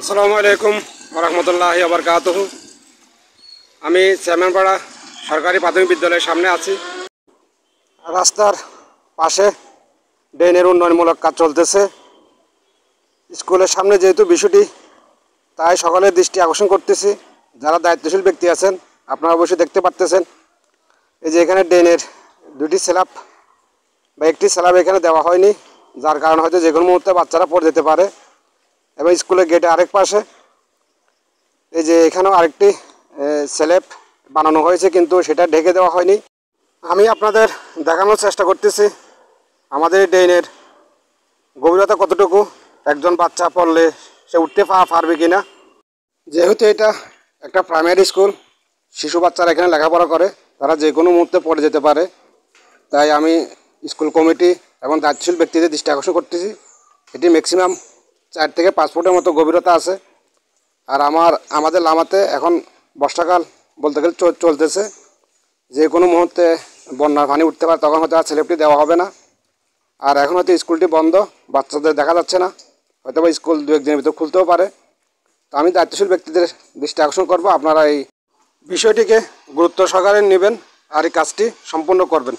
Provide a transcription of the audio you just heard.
আসসালামু আলাইকুম রহমতুল্লাহি ওয়া বারাকাতুহু। আমি চেয়ারম্যানপাড়া সরকারি প্রাথমিক বিদ্যালয়ের সামনে আছি। রাস্তার পাশে ড্রেনের উন্নয়নমূলক কাজ চলতেছে। স্কুলের সামনে যেহেতু বিষয়টি, তাই সকলের দৃষ্টি আকর্ষণ করতেছি। যারা দায়িত্বশীল ব্যক্তি আছেন, আপনারা অবশ্যই দেখতে পারতেছেন এই যে এখানে ড্রেনের দুটি স্ল্যাব বা একটি স্ল্যাব এখানে দেওয়া হয়নি, যার কারণে হয়তো যে কোনো মুহূর্তে বাচ্চারা পড়ে যেতে পারে। এবং স্কুলের গেটে আরেক পাশে এই যে এখানেও আরেকটি স্ল্যাব বানানো হয়েছে, কিন্তু সেটা ঢেকে দেওয়া হয়নি। আমি আপনাদের দেখানোর চেষ্টা করতেছি আমাদের ড্রেনের গভীরতা কতটুকু, একজন বাচ্চা পড়লে সে উঠতে পারবে কিনা। যেহেতু এটা একটা প্রাইমারি স্কুল, শিশু বাচ্চারা এখানে লেখাপড়া করে, তারা যে কোনো মুহূর্তে পড়ে যেতে পারে। তাই আমি স্কুল কমিটি এবং দায়িত্বশীল ব্যক্তিদের দৃষ্টি আকর্ষণ করতেছি। এটি ম্যাক্সিমাম 4 থেকে 5 ফুটের মতো গভীরতা আছে। আর আমাদের লামাতে এখন বর্ষাকাল বলতে গেলে চলতেছে, যে কোনো মুহূর্তে বন্যার পানি উঠতে পারে, তখন হয়তো আর স্ল্যাবটি দেওয়া হবে না। আর এখন হয়তো স্কুলটি বন্ধ, বাচ্চাদের দেখা যাচ্ছে না, হয়তো বা স্কুল 2-1 দিনের ভিতরে খুলতেও পারে। তো আমি দায়িত্বশীল ব্যক্তিদের দৃষ্টি আকর্ষণ করব, আপনারা এই বিষয়টিকে গুরুত্ব সহকারে নেবেন আর এই কাজটি সম্পূর্ণ করবেন।